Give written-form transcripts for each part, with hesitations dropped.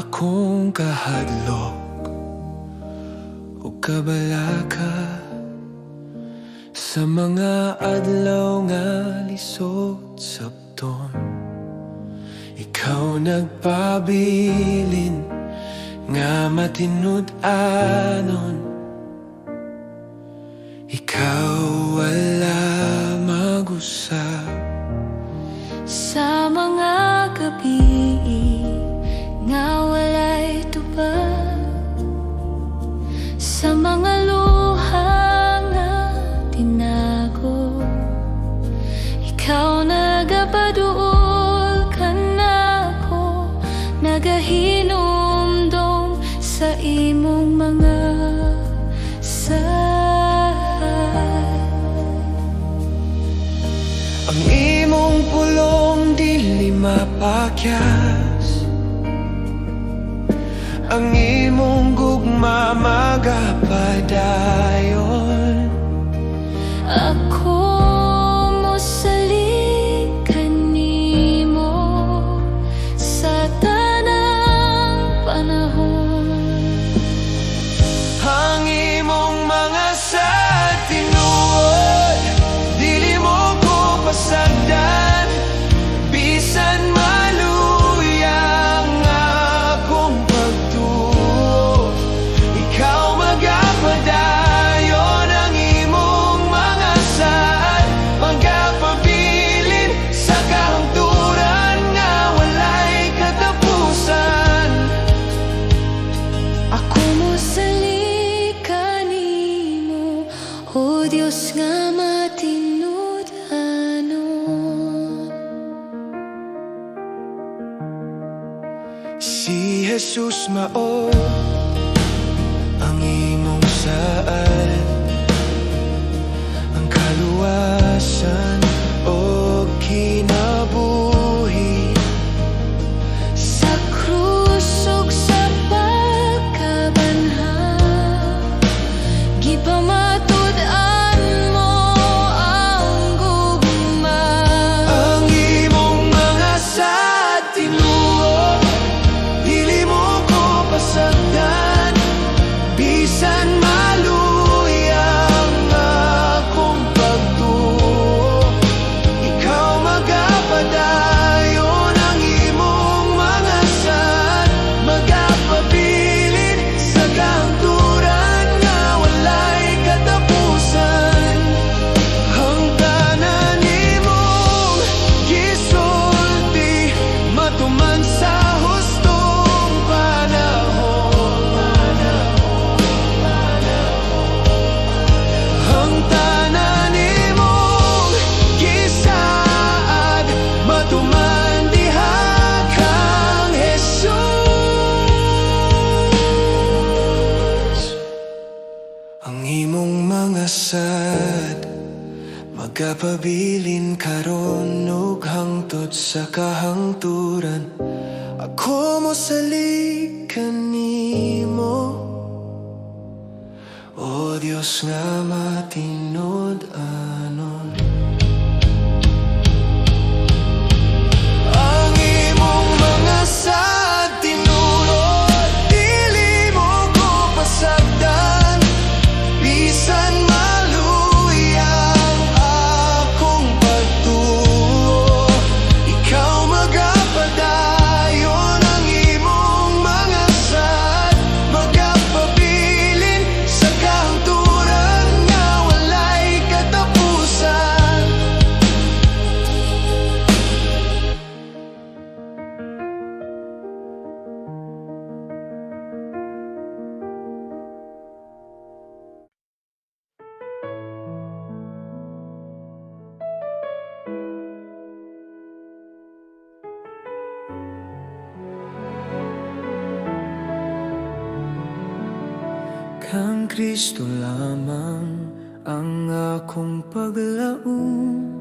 akong kahadlok o kabalaka sa mga adlaw nga lisod sabton. Ikaw nagpabilin nga matinud-anon, ikaw wala mag-usap sa mga gabi nga walay tubag, sa mga luha nga tinago. Ikaw nagapaduol ka nako, nagahinumdum sa imong mga ang imong pulong dili mapakyas, ang imong gugma magapadayon. Ako mosalig kanimo sa tanang panahon. Ang imong mga sa tinuod dili mo ko pasagdan, bisan maluyang akong pagtuo. Ikaw magapadayon ang imong mga saad, magapabilin sa kahangturan nga walay katapusan. Ako mosalig kanimo, o Dios nga matinud-anon. Si Jesus mao ang imong saad, ang kaluwasan o kinabuhi. Sa krus ug sa pagkabanhaw, gipamatud-an mo ang gugma. Ang imong mga sa tinuod dili mo ko pasagdan, bisan maluyang akong pagtuo. Ikaw magapadayon ang imong mga saad, magapabilin sa kahangturan nga walay katapusan. Ang tanan imong gisulti matuman sa hustong panahon. Ang tanan imong gisaad matuman diha kang Jesus. Ang imong mga sad magapabilin karon ug hangtod sa kahangturan. Ako mosalig kanimo, o Dios nga matinud-anon. Ang imong mga sa tinuod dili mo ko pasagdan, bisan maluyang akong pagtuo. Ikaw magapadayon ang imong mga saad, magapabilin sa kahangturan nga walay katapusan. Kang Kristo lamang ang akong paglaom,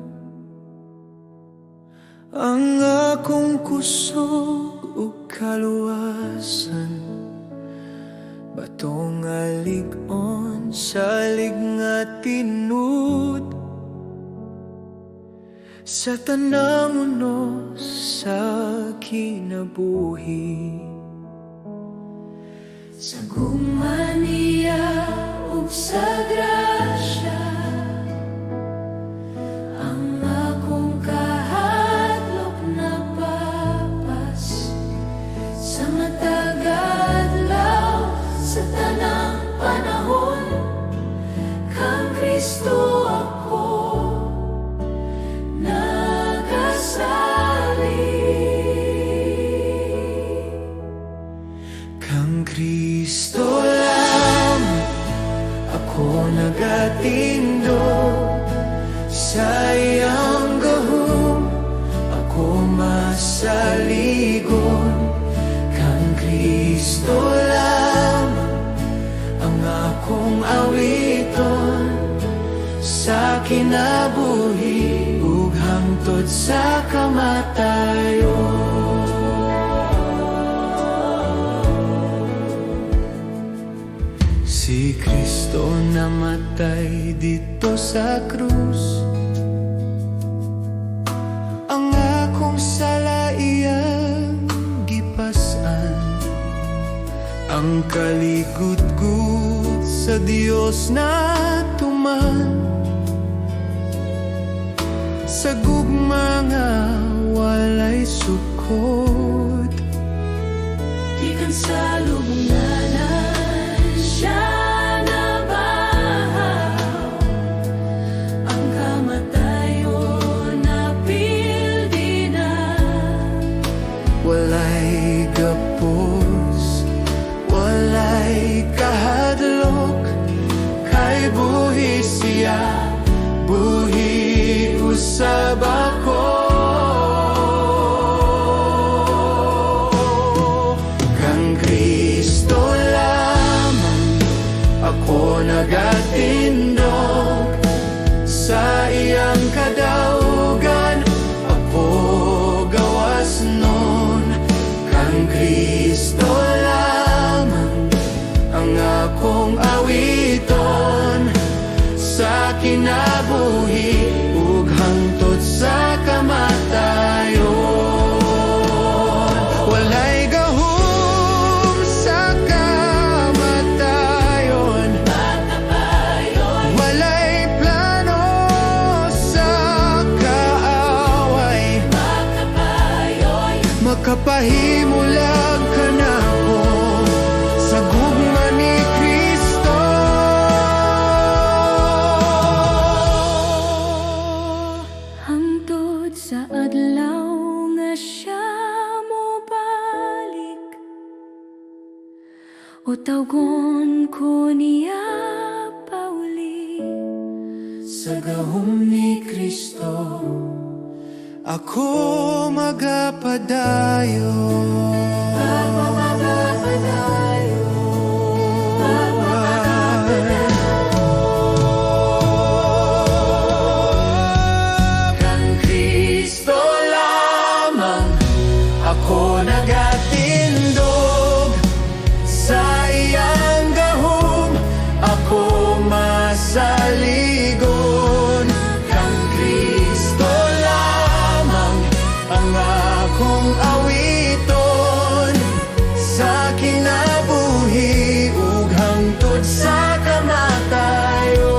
ang akong kusog ug kaluwasan, batong alig-on sa nga tinud, sa tanang unos sa kinabuhi. sa gugma niya ug sa grasya, ang akong kahadlok na papas sa matag adlaw, sa tanang panahon kang Kristo ako nagasali. Kang Kristo lam ako nagatindog, sa iyang gahom ako masaligon. Kang Kristo lam ang akong awiton, sa kinabuhi ug hangtod sa kamatayon. Si Kristo namatay dito sa krus, ang akong sala iyang gipasan. Ang kaligud-gud sa Dios na tuman, sa gugma nga walay sukod. Gikan sa lubunganan siya nabahaw, ang kamatayon napildi na. Walay gapos, walay kahadlok, kay buhi siya, buhi usab ako. Kang Kristo lamang ako nagatindog, sa iyang kadaugan ako gawas nun. Kang Kristo lamang ang akong awiton, sa kinabuhi ug hangtod sa kamatayon. Walay gahom sa kamatayon, walay plano sa kaaway, makapahimulag ka na ako sa gugma ni Kristo. Hangtod sa adlaw nga siya mo balik, o tawgon ko niya pauli. Sa gahom ni Kristo ako Kang Kristo lamang ako nagatindog, sa iyang gahom ako masaligon. Kang Kristo lamang ang akong awiton, sa kinabuhi ug hangtod sa kamatayon.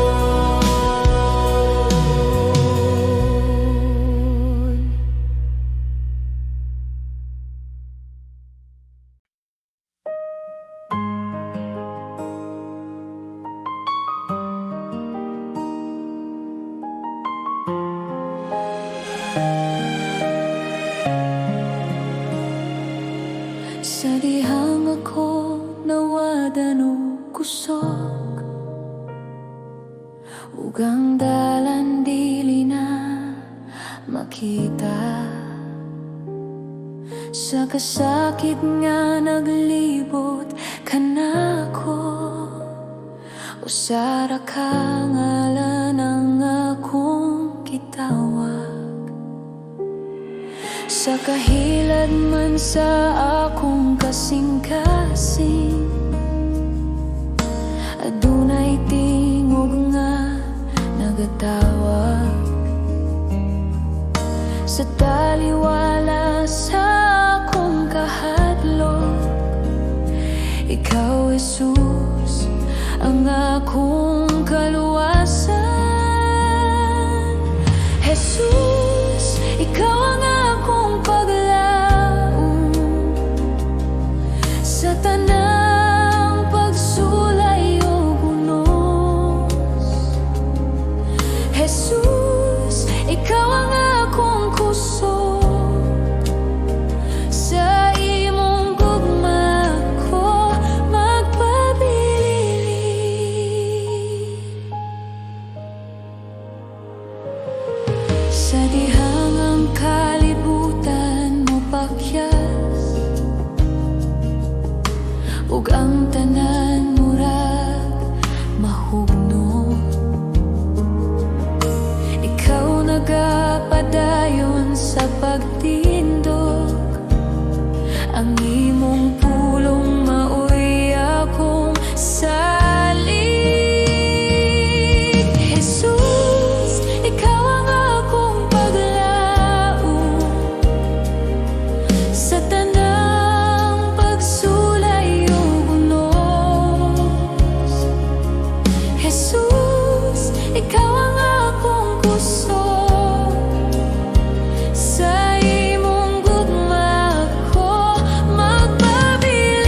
Sa dihang ako nawadan o kusog, ug ang dalan dili na makita. Sa kasakit nga naglibot kanako, usara ka ngalan ang akong kitawag. Sa kahilad man sa akong kasing-kasing, adunay tingog nga nagatawag. Sa taliwala sa akong kahadlok, Ikaw, Jesus, ang akong kaluwasan. Jesus, ikaw ang akong paglaom sa tanang pagsulay o bunos. Jesus, ikaw ang akong kusog sa imong gugma ko magpabilin. Sa dihangang kalibutan mo pakyas, ug ang tanan murag mahugno. Ikaw nagapadayon sa pagtindog, ang imong pulong maoy akong salig. Jesus, ikaw ang akong paglaom sa tanang pagsulay o bunos. Jesus, ikaw ang akong kusog sa imong gugma ko magpabilin.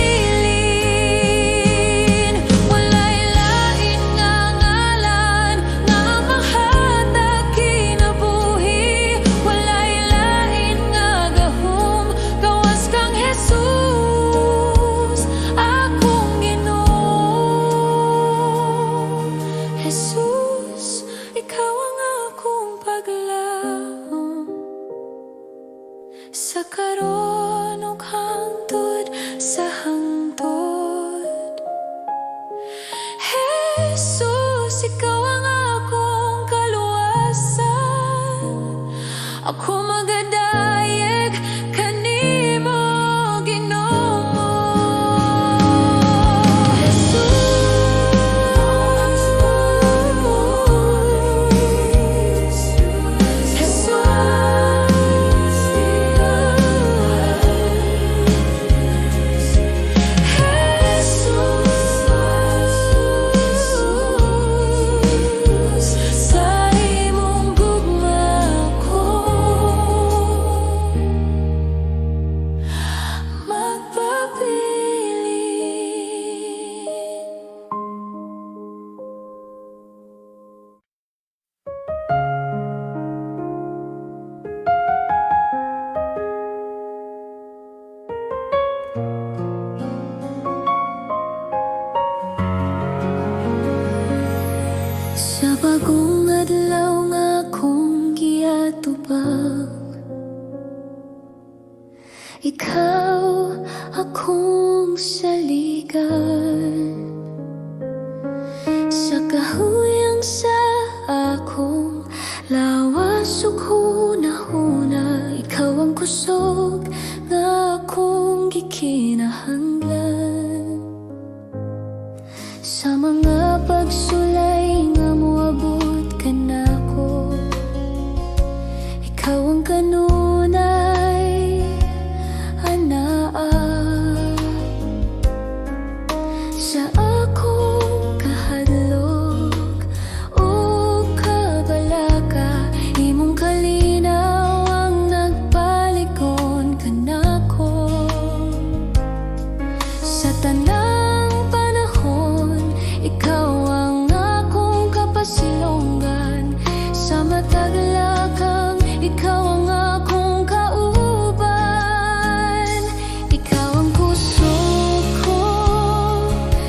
Walay lain nga ngalan nga mahatag kinabuhi, walay lain nga gahom gawas kang Jesus, akong Ginoo. Jesus, ikaw ang akong paglaom sa karon ug hangtod sa hangtod. Jesus, ikaw ang akong kaluwasan. Ako magadayeg kanimo, Ginoo. Sa imong gugma ko magpabilin. Sa bagong adlaw nga akong giatubang, ikaw akong saligan. Sa kahuyang sa akong lawas ug hunahuna, ikaw ang kusog nga akong gikinahanglan. Sa mga pagsulay nga moabot ka nako, ikaw ang kanunay anaa. Sa akong kahadlok o kabalaka, imong kalinaw ang nagpalikon kanako. Sa tanang panahon, ikaw ang akong kapasilonggan. Sa matag lakang, ikaw ang akong kauban. Ikaw ang kusog ko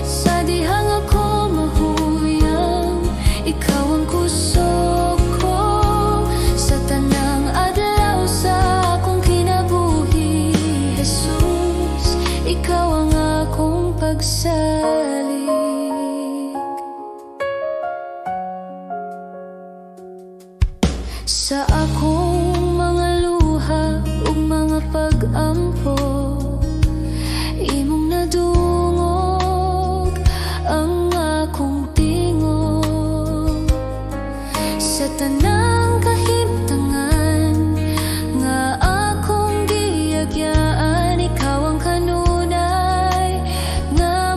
sa dihang ako mahuyang. Ikaw ang kusog ko sa tanang adlaw sa akong kinabuhi. Jesus, ikaw ang akong pagsalig. Sa akong mga luha ug mga pag-ampo, imong nadungog ang akong tingog. Sa tanang kahimtangan nga akong giagyaan, ikaw ang kanunay nga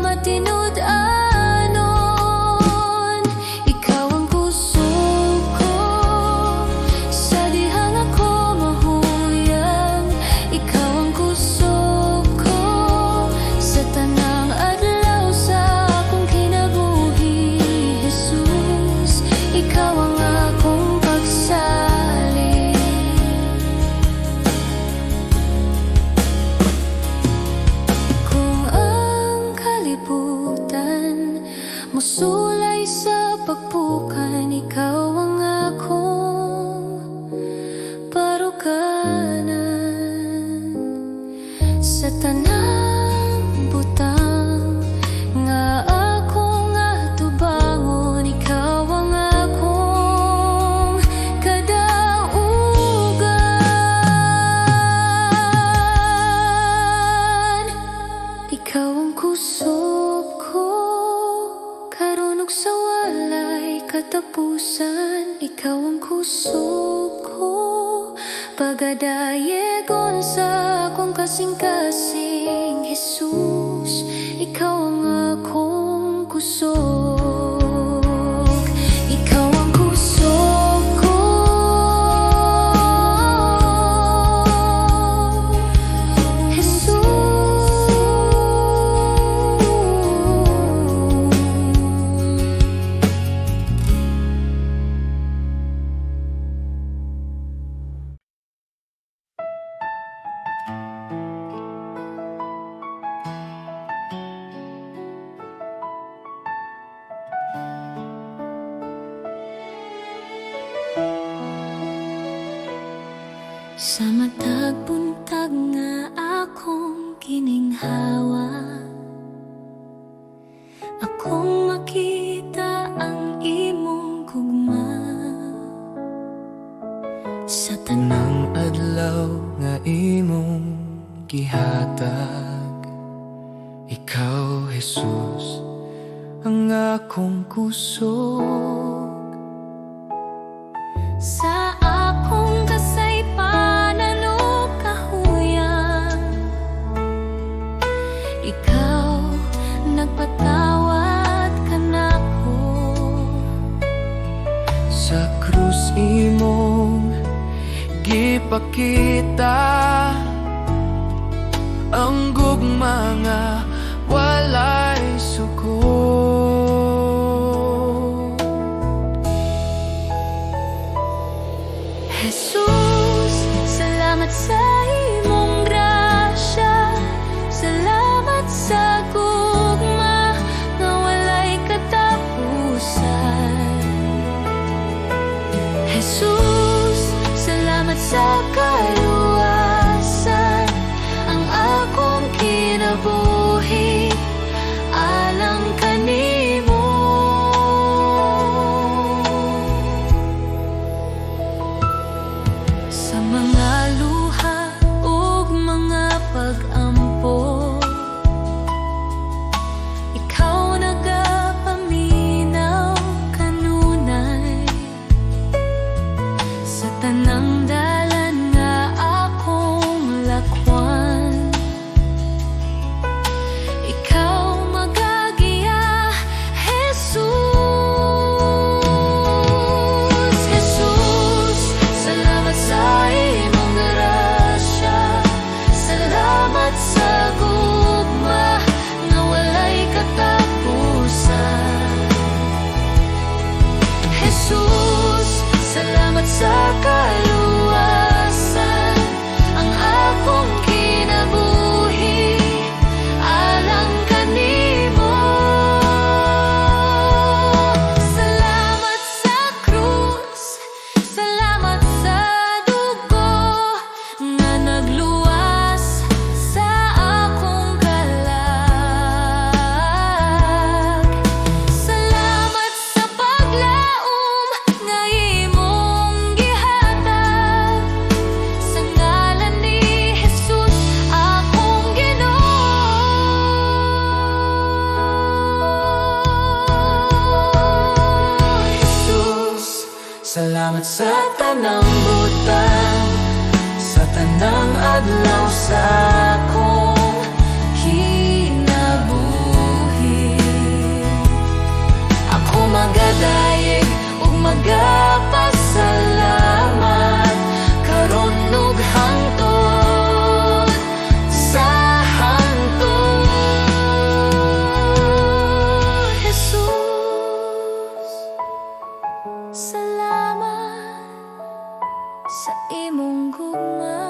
sulay sa pagpukan, ikaw ang akong paruganan. Sa tanang butang nga ako nga tubangon, ikaw ang akong kadaugan. Ikaw ang kusog ko, karon ug sa walay katapusan. Ikaw ang kusog ko, pagadayegon sa akong kasing-kasing. Jesus, ikaw ang akong kusog. Ikaw ang kusog ko, Jesus. Sa matag buntag nga akong gininghawa, akong makita ang imong gugma. Sa Tanang adlaw nga imong gihatag, ikaw Jesus ang akong kusog. sa akong kasaypanan o kahuyan, ikaw nagpatawad ka nako. Sa krus imong gipakita ang gugma nga walay suko. Jesus, salamat sa imong grasya, salamat sa gugma nga walay katapusan. Jesus, salamat sa kaluwasan, ang akong kinabuhi alang kanimo. Sa mga luha ug mga pag-ampo, ikaw nagapaminaw kanunay. Sa tanang dalan nga akong lakwan, ikaw magagiya, Jesus. Jesus, salamat sa imong grasya, salamat sa gugma nga walay katapusan. Jesus, salamat sa kaluwasan, ang akong kinabuhi alang kanimo. Salamat sa krus, salamat sa dugo nga nagluwas sa akong kalag. Salamat sa paglaom nga imong gihatag, sa ngalan ni Jesus akong Ginoo. Jesus, salamat sa tanang butang, sa tanang adlaw sa akong kinabuhi. Ako magadayeg ug magapasalamat karon ug hangtod sa hangtod. Jesus, salamat sa imong gugma.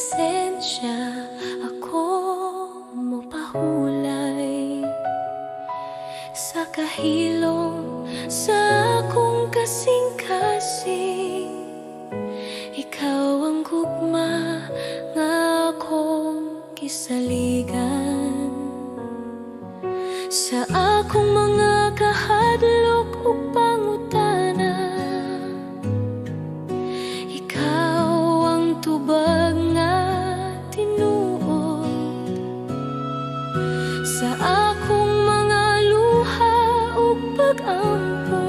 presensya, ako mo pahulay sa kahilom, sa akong kasing-kasing. Ikaw ang gugma nga akong kisaligan sa akong mga kahadlok ug pangutana. Ikaw ang tubag nga tinuod sa akong mga luha ug pag-ampo.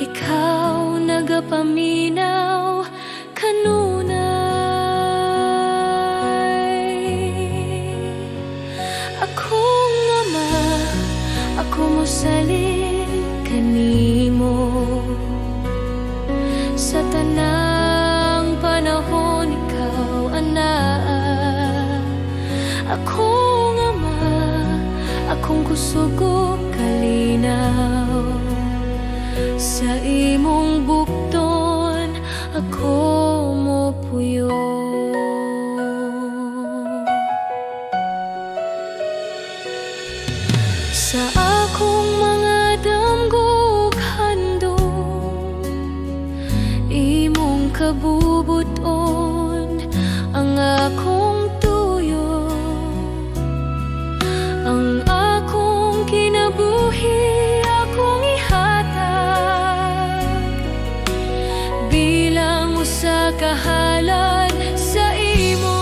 Ikaw nagapaminaw kanunay. Akong ama, ako mo salin kanimo sa tanang panahon. Ikaw anaa. Akong ama, akong kusog ug kalinaw sa imong bukton. Ako mo puyo. Sa akong mga damgog handom, imong kabubuton ang akong tuyo. Ang akong kinabuhi akong ihatag bilang usa ka halad sa imo.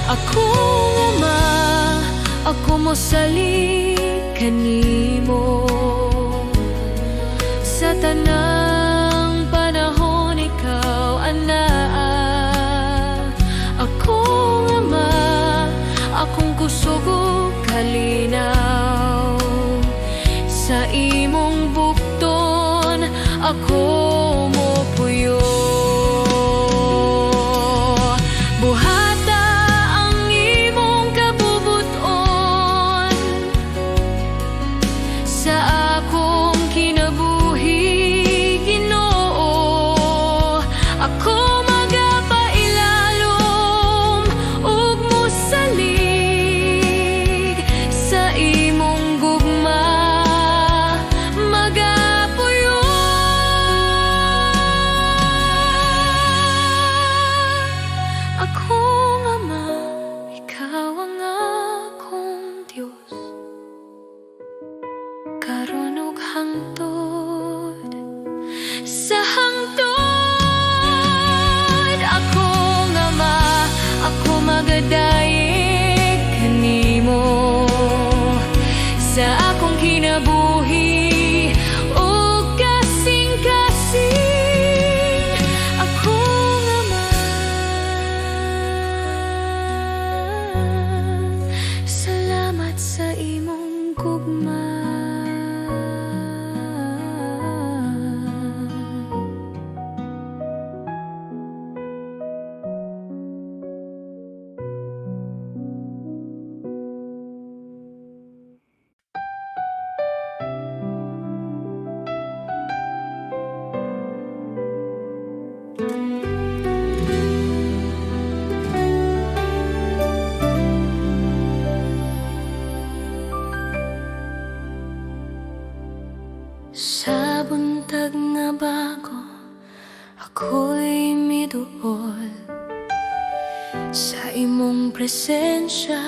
Akong ama, ako mo salin kanimo sa tanang panahon. Ikaw anaa. Akong ama, akong kusog ug kalinaw sa imong bukton. Ako mo puyo. Buhata ang imong kabubuton sa akong kinabuhi, Ginoo. Ako magapailalom ug mosalig sa imong gugma, magapuyo. Akong ama, ikaw ang akong Diyos, karon ug hangtod sa hangtod. Akong ama, ako magadayeg kanimo sa akong kinabuhi ug kasing-kasing. Akong ama, salamat sa imong gugma. Sa buntag nga bago, ako'y miduol sa imong presensya,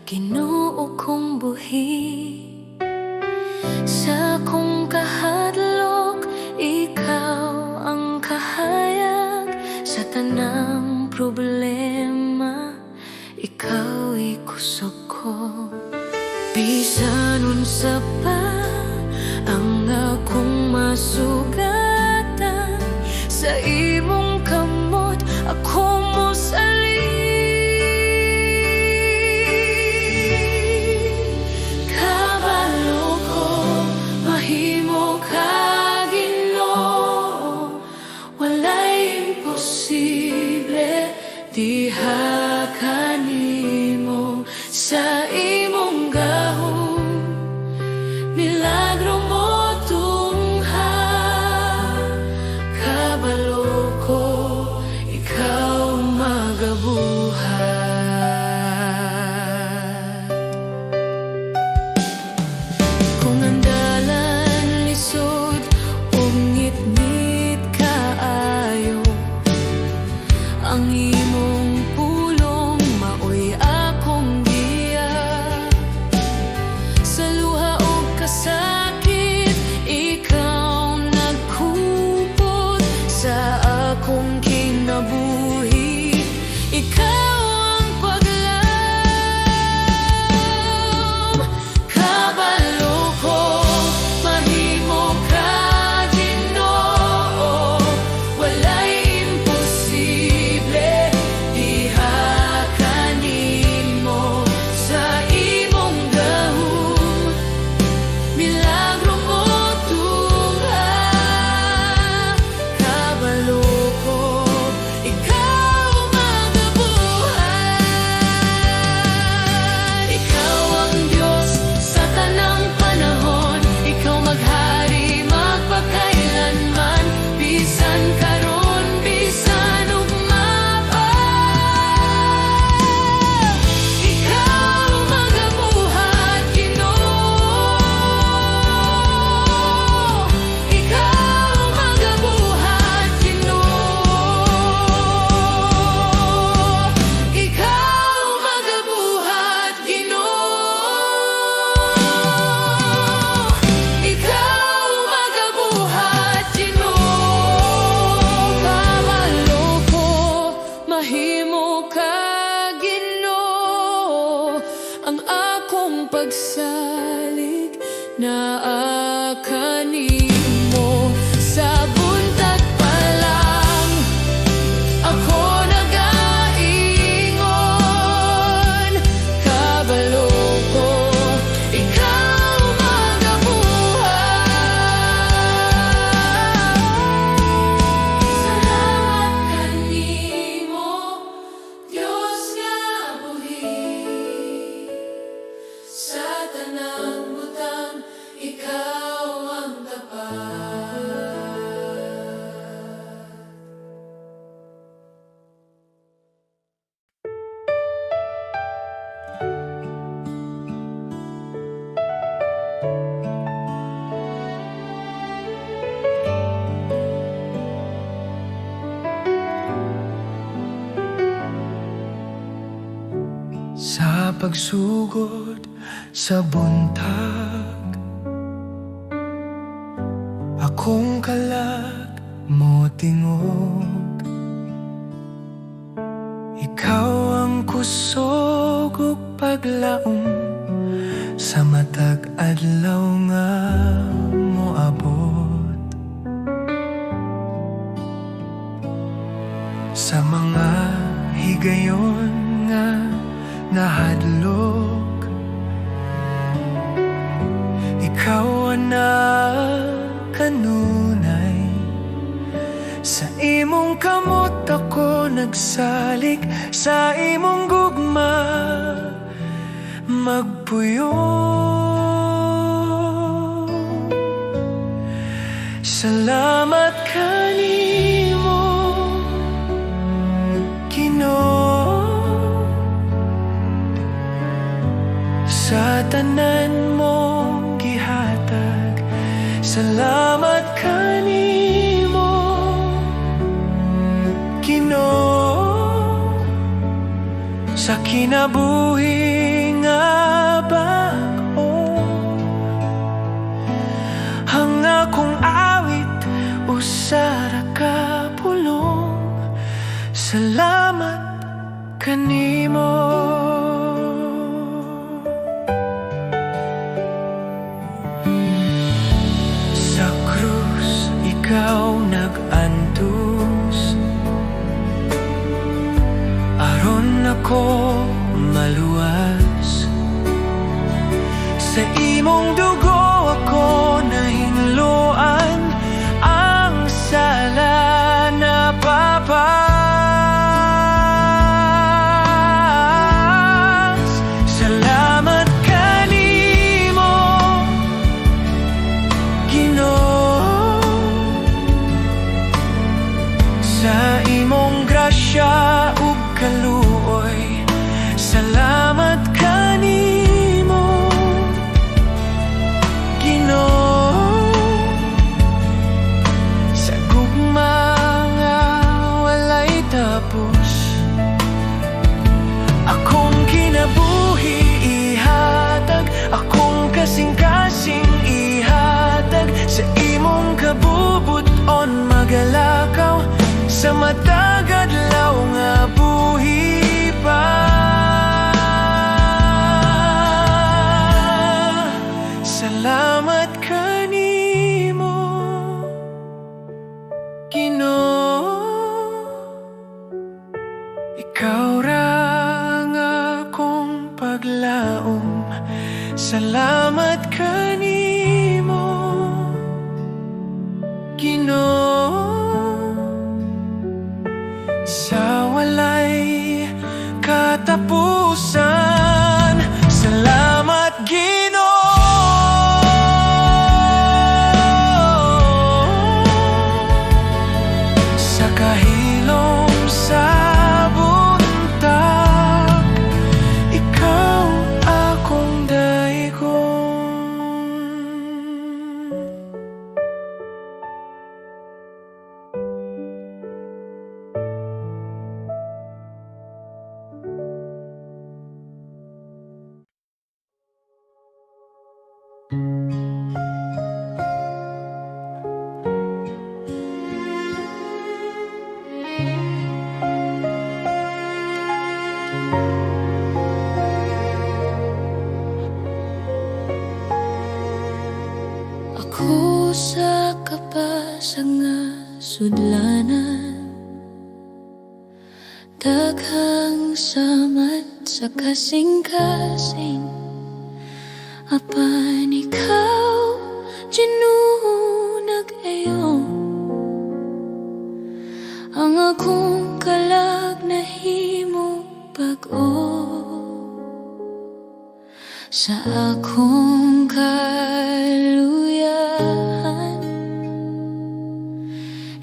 Ginoo kong buhi. Sa akong kahadlok, ikaw ang kahayag sa tanang problema. Ikaw'y kusog ko. Bisan unsa pa ang akong masugatan, sa imong kamot ako mo salin. Kabalo ko mahimo ka, Ginoo. Walay imposible diha kanimo. Sa imong gahom milagro mo tungha. ang imong pulong maoy akong giya. Sa luha o kasakit, ikaw nagkupot sa akong kinabuhi. Ikaw ang paglaom, kabalo ko, mahimo ka Ginoo. Walay imposible, diha kanimo sa imong gahom. Milagro mo tungha, kabalo ko, ikaw magabuhat. Ikaw ang Diyos sa tanang panahon, ikaw maghari magpakailanman. Bisan karon, bisan ugma pa, ikaw magabuhat Ginoo. Ikaw magabuhat Ginoo. Ikaw magabuhat Ginoo. Ikaw magabuhat Ginoo. Kabalo ko, mahimo ka Ginoo. Ang akong pagsalig naa kanimo. Sa buntag pa lang ako nag-aingon, kabalo ko, ikaw magabuhat. Salamat kanimo, Diyos nga buhi. Sa tanang butang, ikaw ang tapat. Sa pagsugod sa buntag, akong kalag mo tingog. Ikaw ang kusog ug paglaom sa matag adlaw nga moabot. Sa mga higayon nga nahadlok, ikaw na kanunay. Sa imong kamot ako nagsalig, sa imong gugma magpuyo. Salamat kanimo Ginoo, sa tanan mong gihatag. Salamat kanimo Ginoo, sa kinabuhi nga bag-o. Ang akong awit usara ka pulong. Salamat kanimo. Sa krus ikaw nag-antos, aron ako maluwas. Sa imong dugo ako nahinluan, ang sala na papas. Salamat kanimo Ginoo, sa imong grasya ug kaluoy. Salamat kanimo Ginoo, sa gugma nga walay tapos. Diyos. Akong kinabuhi ihatag, akong kasing-kasing ihatag sa imong kabubuton magalakaw sa matag adlaw nga buhi pa. Salamat kanimo, Ginoo. Ikaw ra ang akong paglaom. Salamat kanimo, Ginoo. Sa walay katapusan, salamat Ginoo. Sa kahilom sa buntag, ikaw akong daigong. Ako sa kapasag nga sudlanan, daghang samat sa kasing-kasing. Apan ikaw, Ginoo, nag-ayo. Ang akong kalag nahimo bag-o sa akong kaluyahan.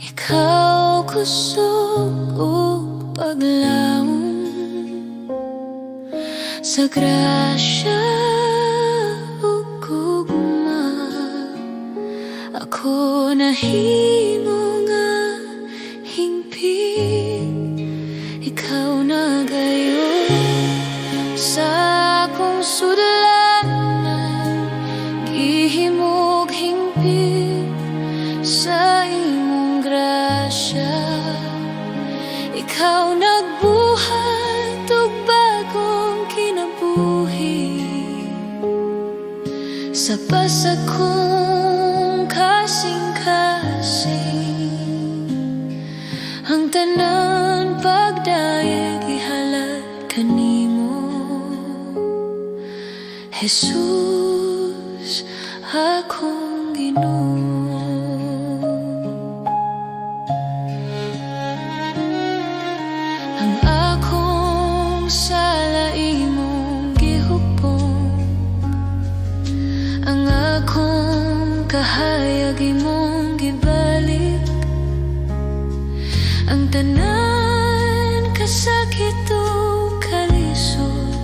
Ikaw kusog o paglaom sa grasya o gugma. Ako nahimo nga hingpit, ikaw nagayon sa akong sudlanan. Gihimog hingpit sa imong grasya. Ikaw nagbuhat og bagong kinabuhi sa pasag kong kasing-kasing. Ang tanan pagdayeg ihalad kanimo, Jesus, akong Ginoo. Ang akong sala imong gihupong, ang akong kahayag imong gibalik. Ang tanan kasakit o kalisod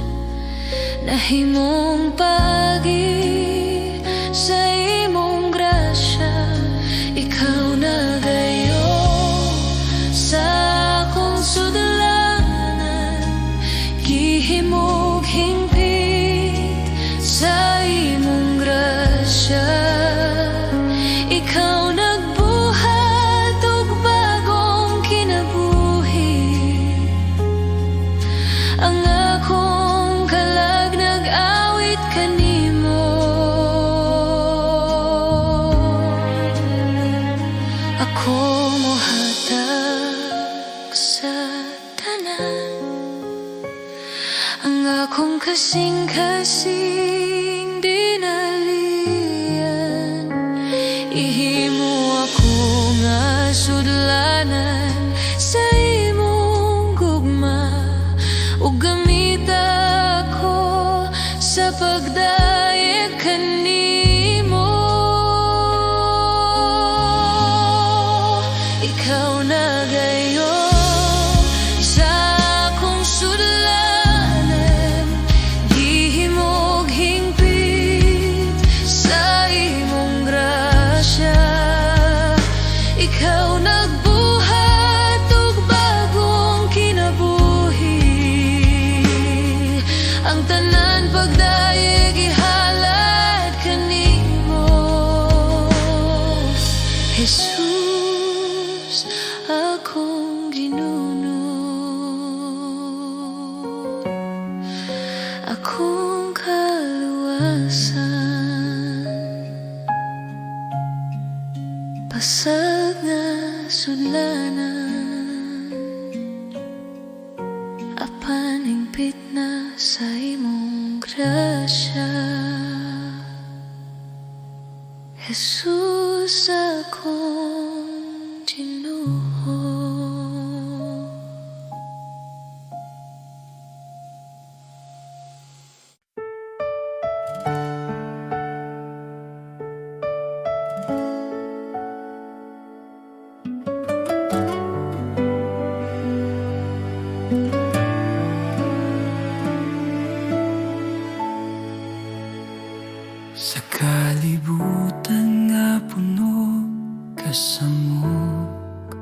nahimong pagi sa imong grasya. Ikaw nagayo sa akong sudlanan. Gihimog hingpit sa imong grasya. Ikaw nagbuhat og bagong kinabuhi. Ang akong kalag nag-awit kanimo. Ako mohatag sa tanan, ang akong kasing-kasing dinalian. Ihimo ako nga sudlanan sa imong gugma, ug gamit ako sa pagdayeg kanimo. Ikaw nagayo sa akong sudlanan. Gihimog hingpit ang tanan pagdayeg ihalad kanimo. Jesus, akong ginuno, akong kaluwasan, pasag nga sudlanan, apan hingpit na sa imong grasya. Jesus, akong Ginoo. Sa kalibutan nga puno kasamok,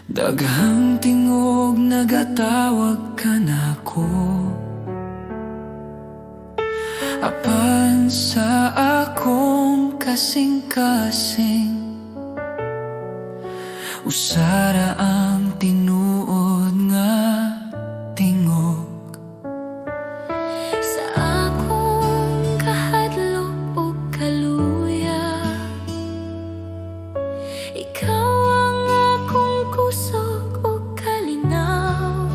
daghang tingog nagatawag ka nako. Apan sa akong kasing-kasing, usara ang tinuod nga tingog. Sa akong kahadlok o kaluya, ikaw ang akong kusog o kalinaw.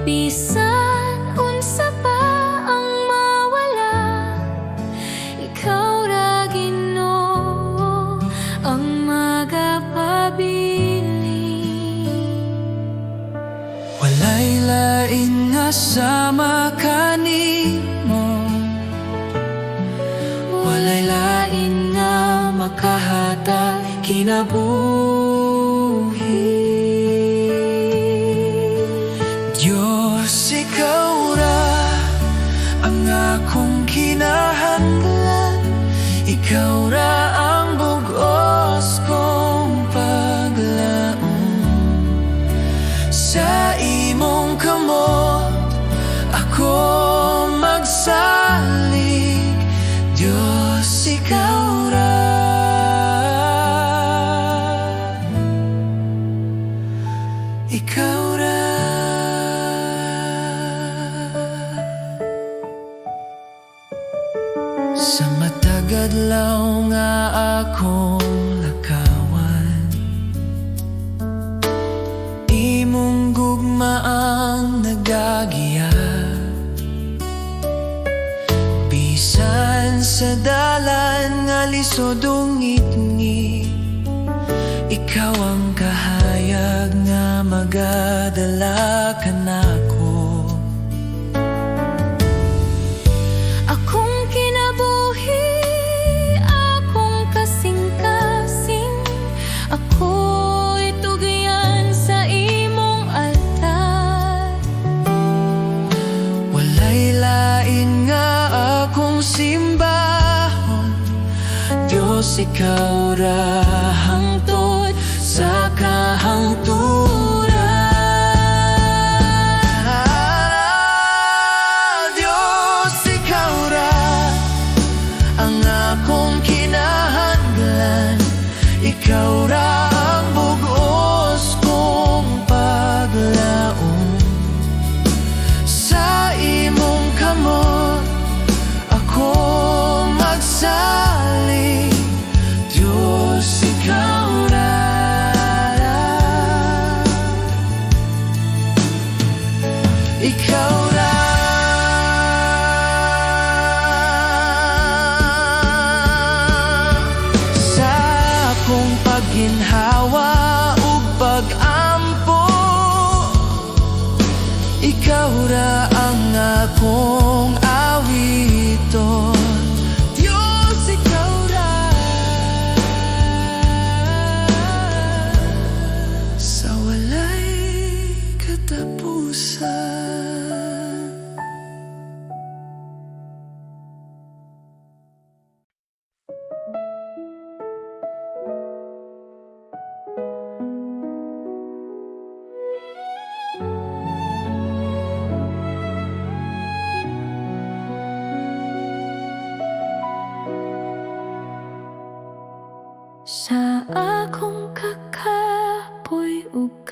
Bisan unsa pa ang mawala, ikaw ra Ginoo ang magapabiling. Walay lain nga sama kanimo, walay lain nga makahatag kinabuhi. Diyos, ikaw ra ang akong kinahanglan, ikaw ra ang bugos kong paglaom. Sa imong kamot ako magsalig, Diyos, ikaw ra. Ikaw ra. Sa matagadlaw nga akong lakawan, imong gugma ang nagagiya. Bisan sa dalan nga lisod ungit-ngit, ikaw ang kahayag nga magadala ka nako. Akong kinabuhi, akong kasing-kasing, ako'y tugyan sa imong altar. Walay lain nga akong simbahon, Diyos, ikaw ra hangtod sa kahangturan. Diyos, ikaw ra ang akong kinahanglan, ikaw ra ang bugos kong paglaom. Sa imong kamot ako magsalig, Diyos, ikaw ra. Ikaw ra. Sa akong pagginhawa ug pag-ampo, ikaw ra ang akong awiton. Diyos, ikaw ra. Sa walay katapusan.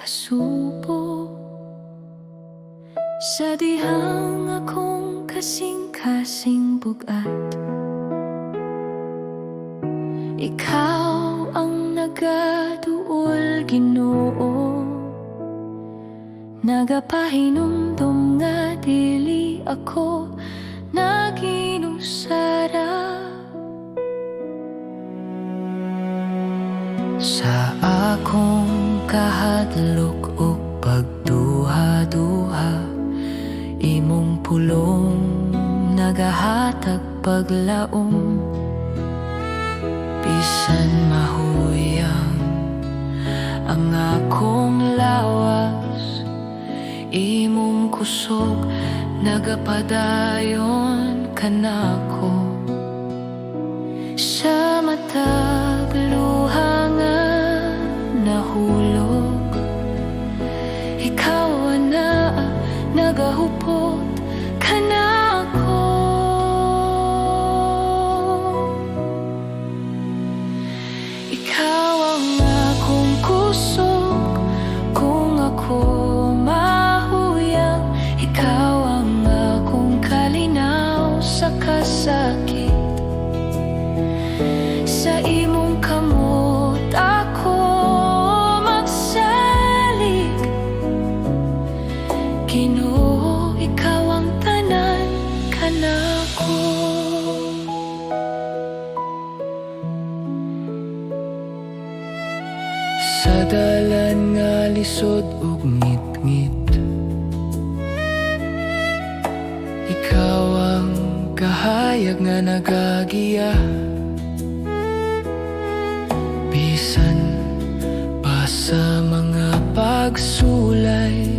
kasubo. Sa dihang akong kasing-kasing bugat, ikaw ang nagaduol, Ginoo. Nagapahinumdum nga dili ako naginusara. Sa akong kahadlok o pagduha-duha, imong pulong nagahatag paglaom. Bisan mahuyang ang akong lawas, imong kusog nagapadayon kanako. Sa matag luha nga nahulog, ikaw na nagahupot kanako. Ikaw ang akong kusog kung ako mahuyang, ikaw ang akong kalinaw sa kasakit. Sa imong kamot ako magsalig, Ginoo, ikaw ang tanan kanako. Sa dalan nga lisod ug ngit-ngit, ikaw ang kahayag nga nagagiya. Bisan pa sa mga pagsulay,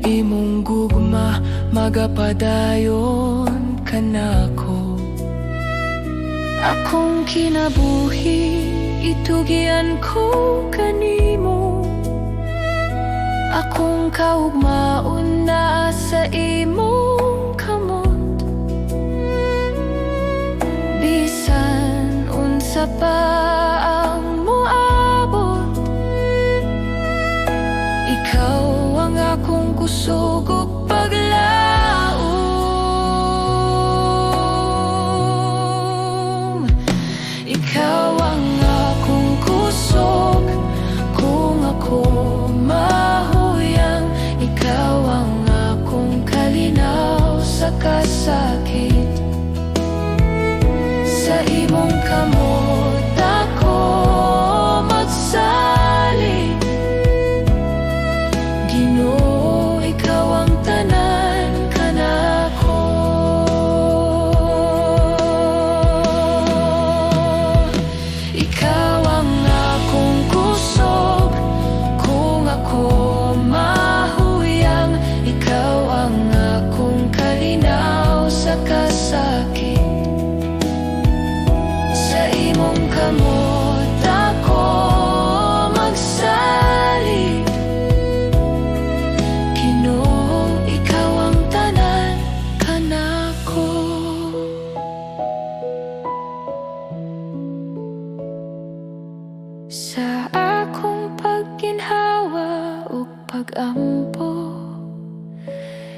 imong gugma magapadayon kanako. Akong kinabuhi itugian ko kanimo, akong kaugmaon na sa imong kamot. Bisan unsa pa ang moabot, ikaw ang akong kusog ug paglaom. Ikaw ang akong kusog kung ako mahuyang, ikaw ang akong kalinaw sa kasakit. Sa imong kamot ako magsalig, Ginoo, ikaw ang tanan kanako. Ikaw ang akong kusog kung ako mahuyang, ikaw ang akong kalinaw sa kasakit. Sa imong kamot ako magsalig, Ginoo, ikaw ang tanan kanako. Sa akong pagginhawa ug pag-ampo,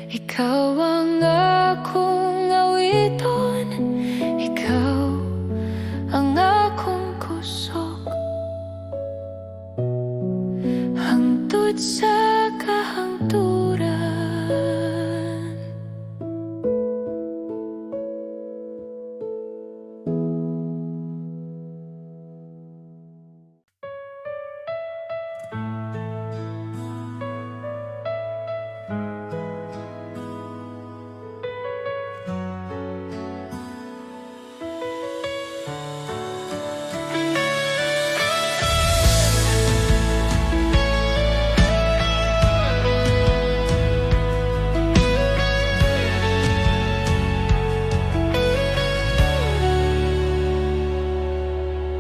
ikaw ang akong awiton, ikaw ang akong kusog hangtod sa kahangturan.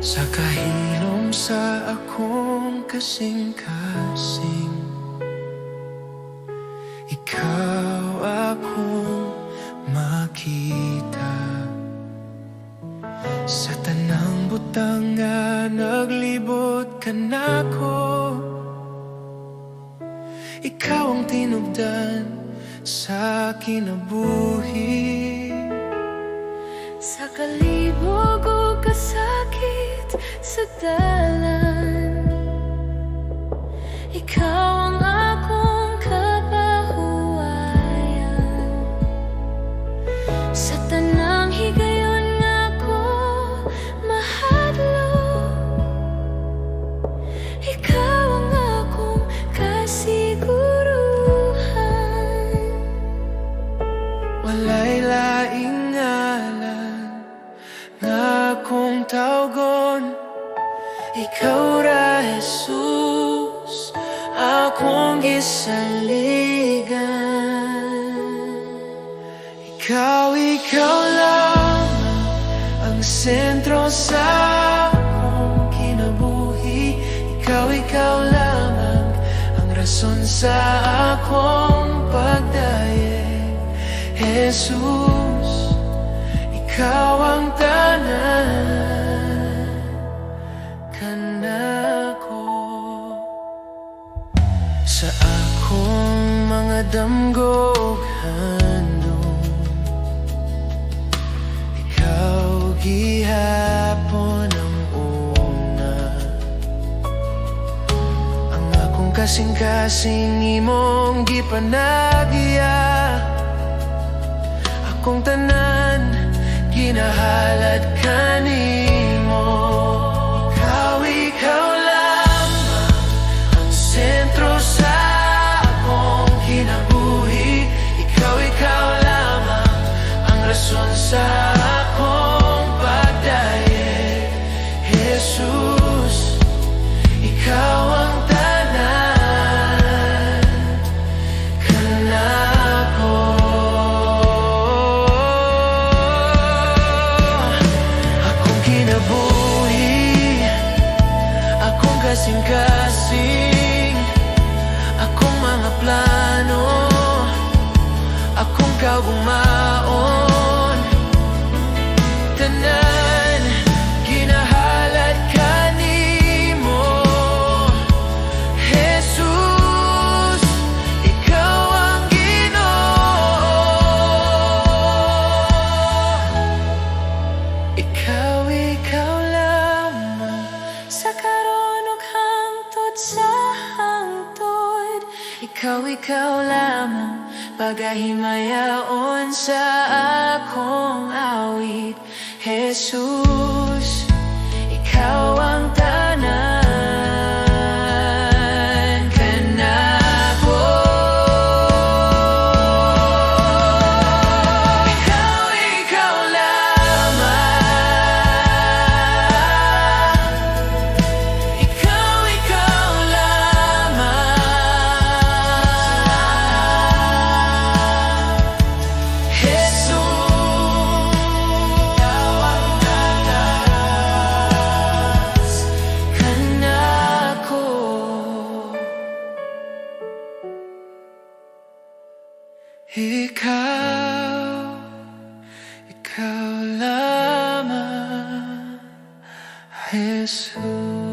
Sa kahilom sa akong kasing-kasing, ikaw akong makita. Sa tanang butang nga naglibot ka nako, ikaw ang tinugdan sa kinabuhi. Sa kalibog o kasakit sa dalan, ikaw ang akong kapahuwayan. Sa tanang higayon nga ko mahadlok, ikaw ang akong kasiguruhan. Walay laing ngalan nga akong tawgon, ikaw ra Jesus, akong gisaligan. Ikaw lamang ang sentro sa akong kinabuhi. Ikaw lamang ang rason sa akong pagdaye. Jesus, ikaw ang tanan kanako. Sa akong mga damgog handom, ikaw gihapon ang una. Ang akong kasing-kasing imong gipanagya, akong tanan ginahalad kanimo. Ikaw lamang ang sentro sa akong kinabuhi. Ikaw lamang ang rason sa akong pagdaye. Jesus, ikaw ang tanan kanako. Akong kinabuhi, akong kasing-kasing, akong mga plano, akong kaugmaon, tanan ginahalad kanimo. Jesus, ikaw ang Ginoo. Ikaw lamang Sa karon ug hangtod sa hangtod, ikaw lamang pagahimayaon sa akong awit. Jesus, ikaw ang tanan kanako. Ikaw lamang, ikaw lamang. Jesus, ikaw ang tanas kanako. Ikaw lamang, Jesus.